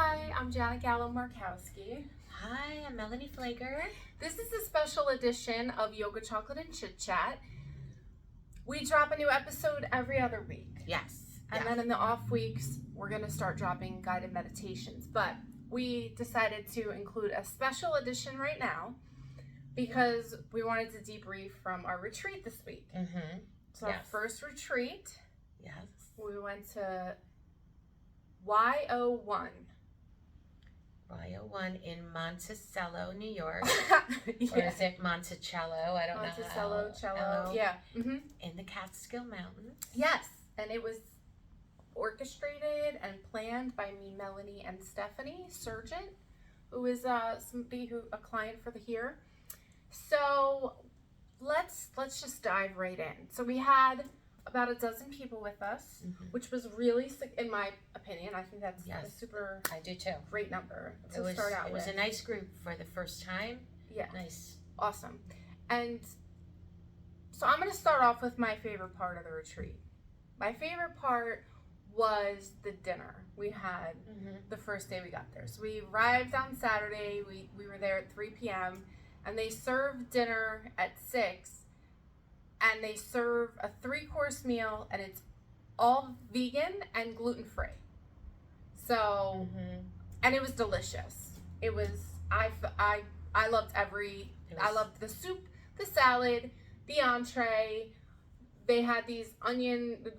Hi, I'm Janet Gallo-Markowski. Hi, I'm Melanie Flager. This is a special edition of Yoga, Chocolate, and Chitchat. We drop a new episode every other week. Yes. And then in the off weeks, we're going to start dropping guided meditations. But we decided to include a special edition right now because we wanted to debrief from our retreat this week. Mm-hmm. So our first retreat, Yes. we went to Y01. Y01 in Monticello, New York. Yeah. Or is it Monticello? I don't know. Monticello, cello. Yeah. Mm-hmm. In the Catskill Mountains. Yes. And it was orchestrated and planned by me, Melanie, and Stephanie Surgeon, who is a client for the here. So let's just dive right in. So we had about a dozen people with us, which was really, in my opinion, I think that's a super I do too. great number to It start out with. It was a nice group for the first time. Yeah. Nice. Awesome. And so I'm going to start off with my favorite part of the retreat. My favorite part was the dinner we had the first day we got there. So we arrived on Saturday. We were there at 3 p.m. and they served dinner at 6. And they serve a 3-course meal, and it's all vegan and gluten-free. So, and it was delicious. It was, I loved I loved the soup, the salad, the entree. They had these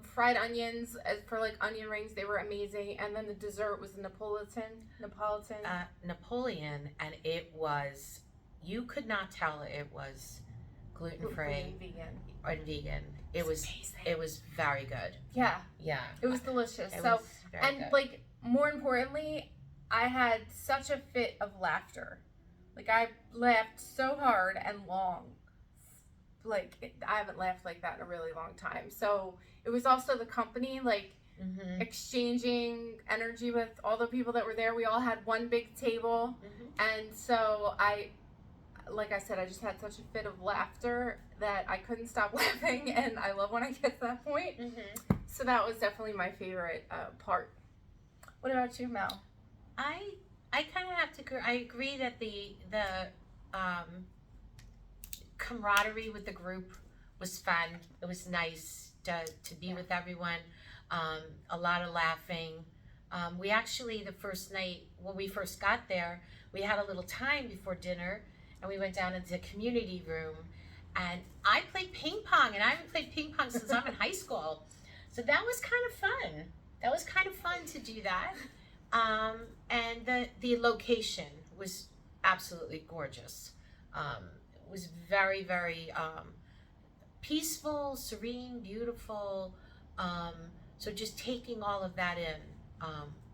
fried onions for like onion rings. They were amazing. And then the dessert was Napolitan. Napoleon, and it was, you could not tell it was gluten-free and vegan. It was amazing. It was very good. Yeah. Yeah. It was delicious. It was very good. Like, more importantly, I had such a fit of laughter. Like, I laughed so hard and long. Like, I haven't laughed like that in a really long time. So it was also the company, like, exchanging energy with all the people that were there. We all had one big table. And so like I said, I just had such a fit of laughter that I couldn't stop laughing, and I love when I get to that point. So that was definitely my favorite part. What about you, Mel? I kind of have to. I agree that the camaraderie with the group was fun. It was nice to be with everyone. A lot of laughing. We actually, the first night when we first got there, we had a little time before dinner. And we went down into the community room, and I played ping pong, and I haven't played ping pong since I'm in high school. So that was kind of fun. That was kind of fun to do that. And the location was absolutely gorgeous. It was very, very peaceful, serene, beautiful. So just taking all of that in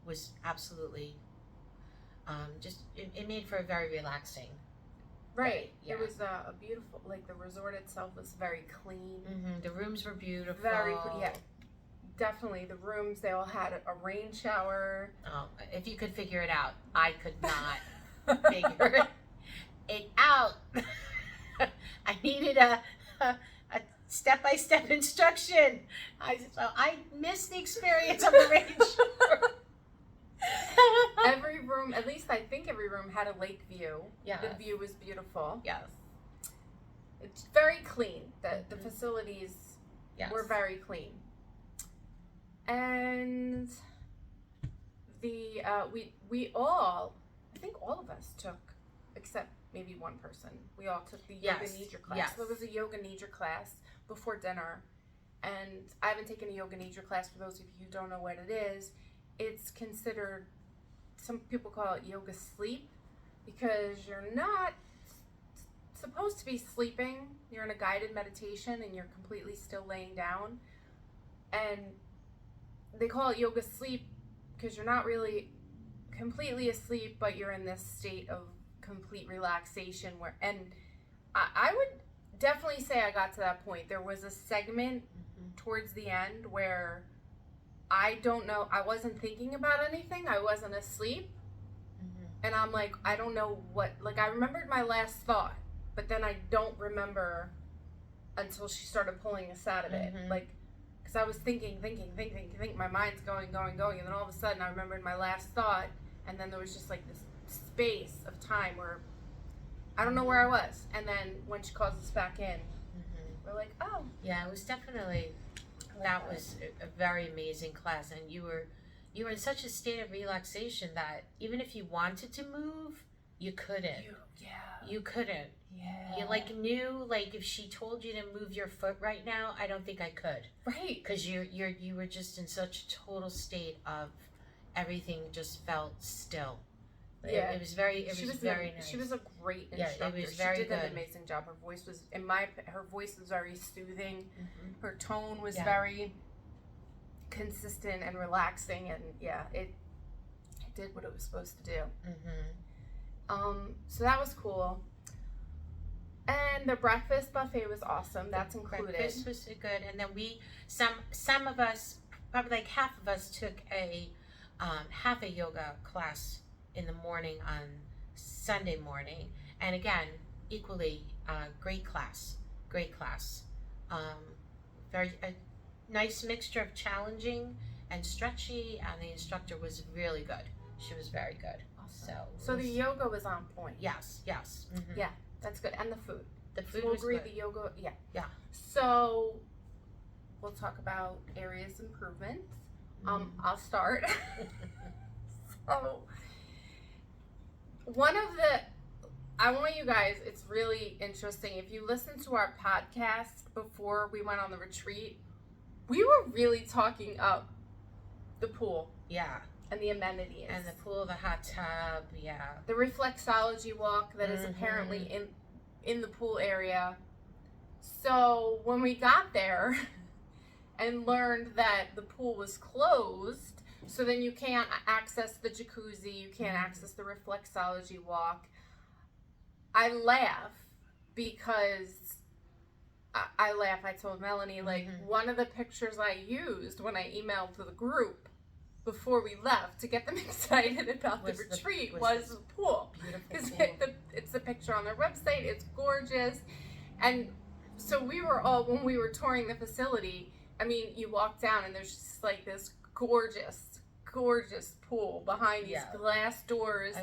was absolutely it made for a very relaxing. Right. Yeah. It was a beautiful, like the resort itself was very clean. The rooms were beautiful. Very clean, yeah. Definitely. The rooms, they all had a rain shower. Oh, if you could figure it out. I could not figure it out. I needed a step-by-step instruction. I missed the experience of the rain shower. Every room, at least I think every room, had a lake view. Yeah. The view was beautiful. Yes. It's very clean. The facilities were very clean. And the we all, I think all of us took, except maybe one person, we all took the yoga nidra class. Yes. There was a yoga nidra class before dinner. And I haven't taken a yoga nidra class. For those of you who don't know what it is, it's considered, some people call it yoga sleep, because you're not supposed to be sleeping. You're in a guided meditation and you're completely still laying down. And they call it yoga sleep because you're not really completely asleep, but you're in this state of complete relaxation and I would definitely say I got to that point. There was a segment towards the end where I don't know, I wasn't thinking about anything. I wasn't asleep. And I'm like, I don't know what, like I remembered my last thought, but then I don't remember until she started pulling us out of it. Like, because I was thinking, my mind's going, and then all of a sudden I remembered my last thought, and then there was just like this space of time where I don't know where I was, and then when she calls us back in, we're like, oh. Yeah, it was definitely, that was a very amazing class, and you were in such a state of relaxation that even if you wanted to move, you couldn't. You couldn't. Yeah. You like knew, like if she told you to move your foot right now, I don't think I could. Right. Because you were just in such a total state of everything just felt still. Yeah. It was very nice. She was a great instructor. Yeah, it was very she did good. an amazing job. Her voice was her voice was very soothing. Her tone was Yeah. very consistent and relaxing, and it did what it was supposed to do. So that was cool. And the breakfast buffet was awesome. That's included. Breakfast was good, and then some of us, probably like half of us, took a half a yoga class in the morning on Sunday morning, and again, equally great class. Very a nice mixture of challenging and stretchy, and the instructor was really good. She was very good. Awesome. So the yoga was on point. Yes. Yeah, that's good, and the food. The food we'll was agree good. The yoga, yeah. So we'll talk about areas improvement. I'll start. So I want you guys, it's really interesting. If you listen to our podcast before we went on the retreat, we were really talking up the pool. Yeah. And the amenities. And the pool, the hot tub, yeah. The reflexology walk that is apparently in the pool area. So when we got there and learned that the pool was closed, so then you can't access the jacuzzi, you can't access the reflexology walk, I laugh because I told Melanie, like, one of the pictures I used when I emailed to the group before we left to get them excited about the retreat was the pool. Because it's the picture on their website, it's gorgeous. And so we were all, when we were touring the facility, I mean, you walk down and there's just like this gorgeous pool behind these glass doors.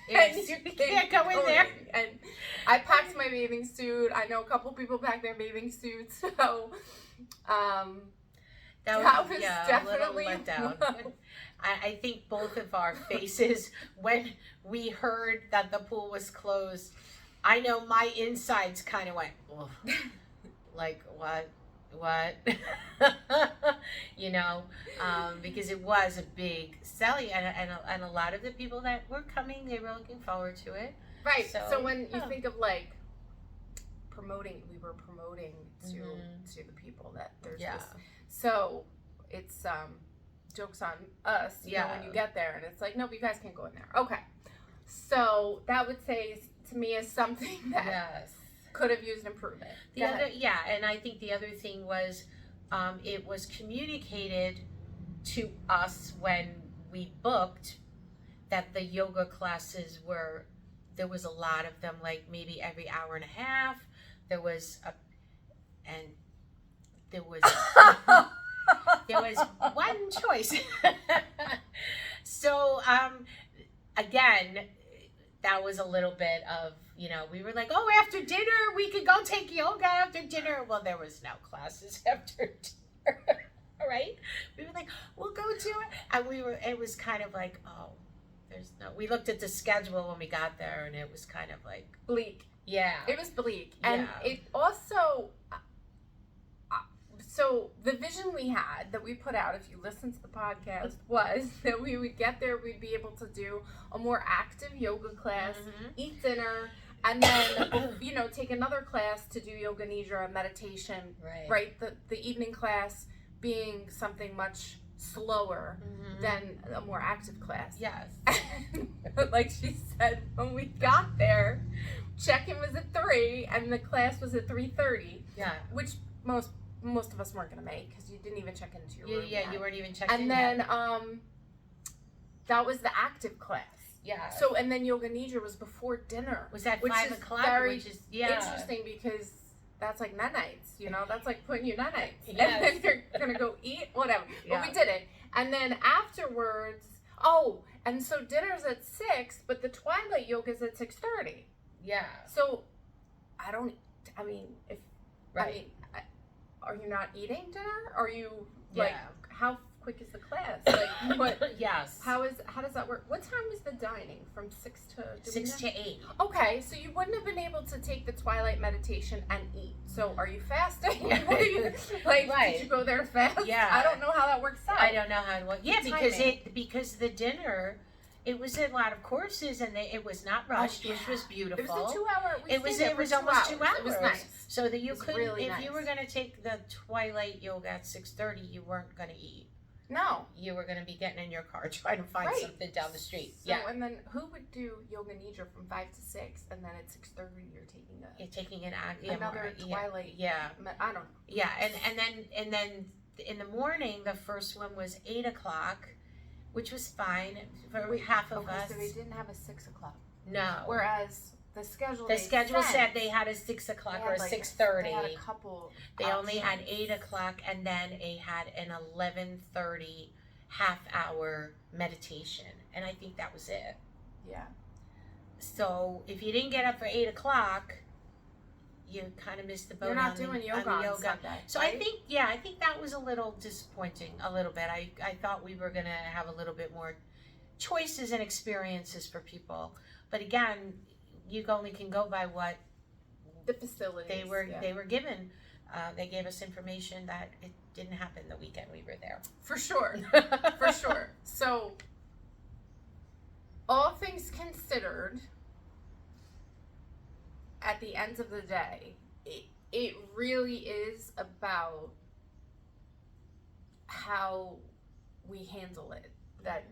And you can't go in there. And I packed my bathing suit. I know a couple people packed their bathing suits. So that was definitely a little letdown. I think both of our faces when we heard that the pool was closed, I know my insides kind of went, oh, like what? You know, because it was a big selling, and a lot of the people that were coming, they were looking forward to it. Right. So when you think of like promoting, we were promoting to the people that there's this. So it's jokes on us, you know, when you get there, and it's like, nope, you guys can't go in there. Okay. So that would say to me is something that could have used improvement. And I think the other thing was it was communicated to us when we booked that the yoga classes there was a lot of them, like maybe every hour and a half. There was one choice. So again, that was a little bit of, you know, we were like, oh, after dinner we could go take yoga after dinner. Well, there was no classes after dinner. Right? We were like, we'll go to it. And it was kind of like, oh, we looked at the schedule when we got there, and it was kind of like bleak. Yeah. It was bleak. And it also, so the vision we had that we put out, if you listen to the podcast, was that we would get there, we'd be able to do a more active yoga class, eat dinner, and then, you know, take another class to do yoga nidra, meditation, right? The evening class being something much slower than a more active class. Yes. But like she said, when we got there, check-in was at 3 and the class was at 3:30. Yeah. Which most of us weren't going to make because you didn't even check into your room. Yeah, you weren't even checking in. And then that was the active class. Yeah. So, and then yoga nidra was before dinner. Was at 5 o'clock, which is interesting because that's like nights, you know? That's like putting you nights. Yes. And then you're going to go eat, whatever. But we did it. And then afterwards, And so dinner's at 6, but the twilight yoga's at 6:30. Yeah. So I mean, if Right. I mean, are you not eating dinner? Are you like Yeah. how quick is the class? Like what? Yes. How does that work? What time is the dining? From 6 to do we 6 know? to 8. Okay, so you wouldn't have been able to take the twilight meditation and eat. So are you fasting? Yeah. What are you like? Right. Did you go there fast? Yeah. I don't know how that works out. I don't know how to work. Yeah, The because timing. the dinner, it was a lot of courses and it was not rushed, Oh, which yeah. was beautiful. It was a 2-hour. It was almost 2 hours. It was nice. So that you It was couldn't, really if you nice. were going to take the twilight yoga at 6:30, you weren't going to eat. No. You were going to be getting in your car trying to find Right. something down the street. So, Yeah. and then who would do yoga nidra from 5 to 6, and then at 6:30 you're taking You're taking another twilight. Yeah. I don't know. Yeah. And then in the morning, the first one was 8 o'clock, which was fine for half of us. So they didn't have a 6 o'clock. No. Whereas the schedule. The schedule said they had a 6 o'clock or a 6:30. They had a couple. They only had options. 8 o'clock, and then they had an 11:30 half-hour meditation, and I think that was it. Yeah. So if you didn't get up for 8 o'clock, you kind of missed the boat. You're not on doing the, yoga on the on Sunday. So right? I think that was a little disappointing, a little bit. I thought we were gonna have a little bit more choices and experiences for people, but again, you only can go by what the facilities they were given. They gave us information that it didn't happen the weekend we were there. For sure. For sure. So, all things considered, at the end of the day, it really is about how we handle it. That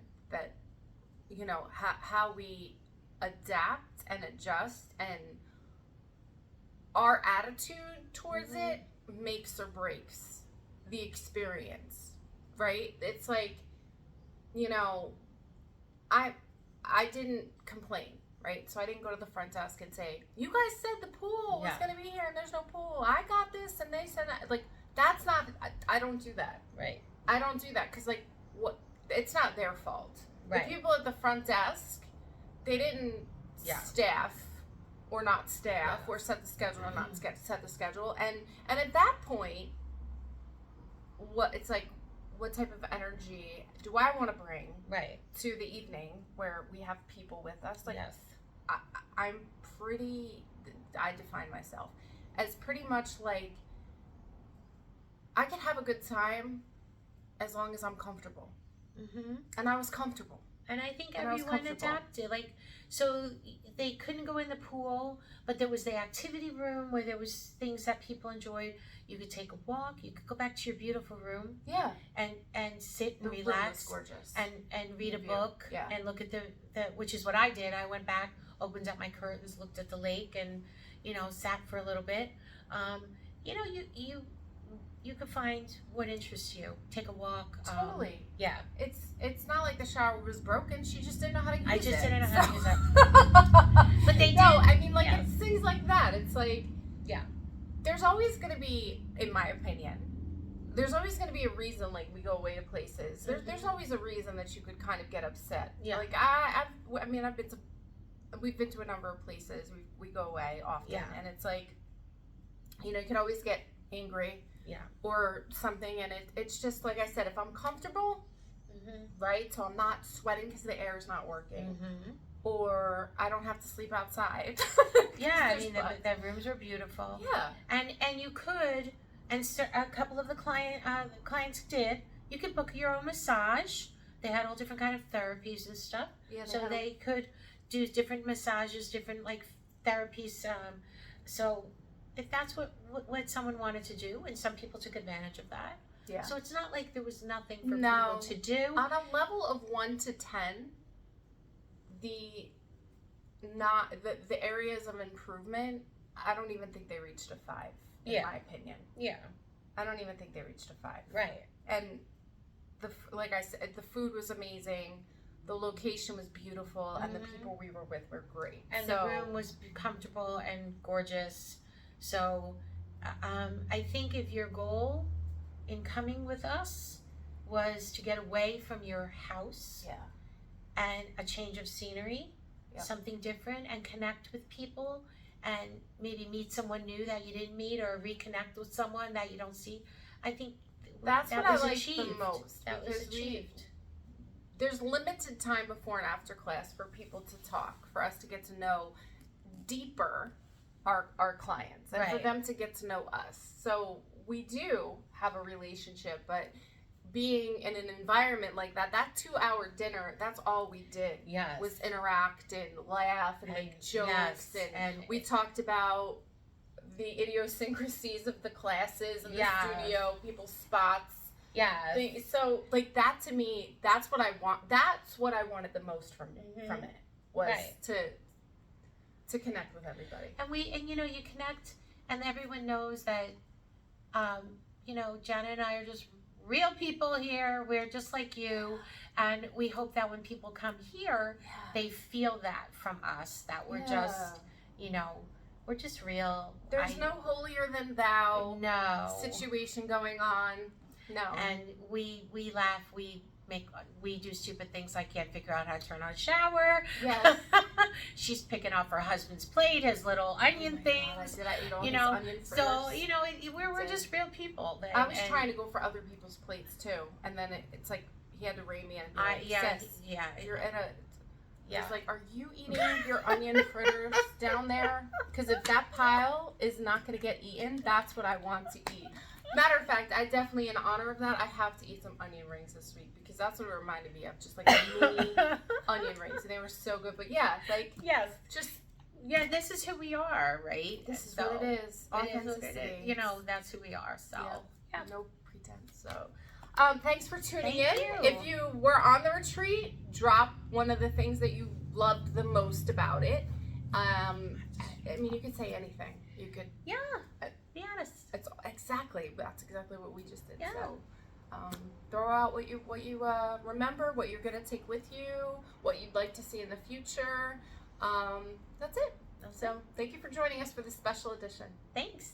you know, how we adapt and adjust, and our attitude towards it makes or breaks the experience, right? It's like, you know, I didn't complain, right? So I didn't go to the front desk and say, you guys said the pool was going to be here and there's no pool. I got this and they said that. Like, that's not, I don't do that. Right. I don't do that because, like, what? It's not their fault. Right. The people at the front desk, they didn't staff or not staff or set the schedule or not set the schedule. And at that point, what type of energy do I want to bring to the evening where we have people with us? Like, yes. I define myself as pretty much like, I can have a good time as long as I'm comfortable. Mm-hmm. And I was comfortable. And I think everyone adapted. Like, so they couldn't go in the pool, but there was the activity room where there was things that people enjoyed. You could take a walk. You could go back to your beautiful room. Yeah. And sit and the relax. Room was gorgeous. And read a book. Yeah. And look at the which is what I did. I went back, opened up my curtains, looked at the lake, and sat for a little bit. You could find what interests you. Take a walk. Totally. Yeah. It's not like the shower was broken. She just didn't know how to use it. I just didn't know how to use it. But they did. No, I mean, like, it's things like that. It's like, yeah. There's always going to be, in my opinion, there's always going to be a reason, like, we go away to places. There's always a reason that you could kind of get upset. Yeah. Like, we've been to a number of places. We go away often. Yeah. And it's like, you can always get angry. Yeah. Or something, and it's just like I said, if I'm comfortable, right, so I'm not sweating because the air is not working, or I don't have to sleep outside. Yeah, I mean the rooms were beautiful. Yeah, and you could, and a couple of the clients did. You could book your own massage. They had all different kind of therapies and stuff. Yeah, so they could do different massages, different like therapies. So. If that's what someone wanted to do, and some people took advantage of that. Yeah. So it's not like there was nothing for people to do. On a level of 1 to 10, the areas of improvement, I don't even think they reached a 5, in my opinion. Yeah. I don't even think they reached a 5. Right. And like I said, the food was amazing. The location was beautiful, and the people we were with were great. And the room was comfortable and gorgeous. So, I think if your goal in coming with us was to get away from your house and a change of scenery, Yep. something different, and connect with people, and maybe meet someone new that you didn't meet, or reconnect with someone that you don't see. I think That's that what was I like achieved. the most. That was because achieved. there's limited time before and after class for people to talk, for us to get to know deeper our clients, and for Right. them to get to know us. So we do have a relationship, but being in an environment like that 2-hour dinner, that's all we did. Yes. Was interact and laugh and make jokes, yes, and we talked about the idiosyncrasies of the classes and the Yes. studio, people's spots. yeah. So like that, to me, that's what I want. That's what I wanted the most from it was Right. to connect with everybody. And you know, you connect, and everyone knows that, you know, Jenna and I are just real people here. We're just like you, and we hope that when people come here, they feel that from us, that we're just, you know, we're just real. There's no holier than thou no situation going on. No. And we laugh, we do stupid things like can't figure out how to turn on a shower. Yes. She's picking off her husband's plate, his little onion things. Did I eat all You these know, onion fritters? So, you know, we're just real people. I was trying to go for other people's plates too, and then it's like he had to rein me in. And be like, Sis, you're at a. It's like, are you eating your onion fritters down there? Because if that pile is not going to get eaten, that's what I want to eat. Matter of fact, I definitely, in honor of that, I have to eat some onion rings this week, because that's what it reminded me of, just like mini onion rings, and they were so good. But yeah, like just this is who we are, right? this is what it is. Authenticity. You know, that's who we are. So no pretense. So. Thanks for tuning Thank in. you. If you were on the retreat, drop one of the things that you loved the most about it. I mean, you could say anything. You could. Yeah. Be honest. That's exactly what we just did. Yeah. So, throw out what you remember, what you're gonna take with you, what you'd like to see in the future. That's it. So, thank you for joining us for this special edition. Thanks.